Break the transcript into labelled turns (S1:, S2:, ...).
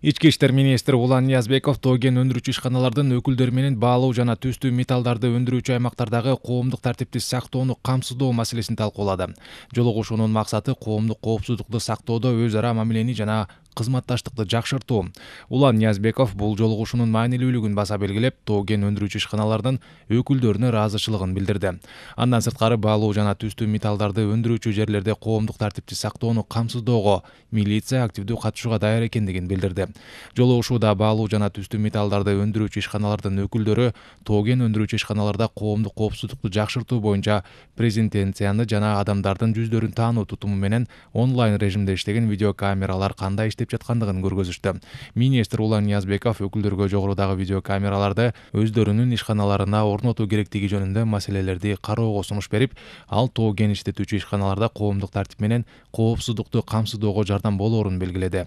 S1: Ички иштер министри Улан Ниязбеков тоо кен өндүрүүчү ишканалардын өкүлдөрү менен баалуу жана түстүү металлдарды өндүрүүчү аймактардагы коомдук тартипти сактоону камсыздоо маселесин талкуулады. Жолугушуунун максаты коомдук коопсуздукту сактоодо өз ара мамилени жана кызматташтыкты жакшыртуу. Улан Ниязбеков бул жолугушуунун маанилүүлүгүн баса белгилеп, тоо кен өндүрүүчү ишканалардын өкүлдөрүнө ыраазычылыгын билдирди. Андан сырткары баалуу жана түстүү металлдарды өндүрүүчү жерлерде коомдук тартипти сактоону камсыздоого милиция активдүү катышууга даяр экендигин билдирди. Жолугушууда баалуу жана түстүү металлдарды өндүрүүчү ишканалардын өкүлдөрү тоо кен өндүрүүчү ишканаларда коомдук коопсуздукту жакшыртуу боюнча презентацияны жана адамдардын жүздөрүн таануу тутуму менен онлайн режимде иштеген видеокамералар кандай иштеп жаткандыгын көргөзүштү. Министр Улан Ниязбеков өкүлдөргө жогорудагы видеокамераларды өздөрүнүн ишканаларына орнотуу керектиги жөнүндө маселелерди кароого сунуш берип, ал тоо кен иштетүүчү ишканаларда коомдук тартип менен коопсуздукту камсыздоого жардам болоорун белгиледи.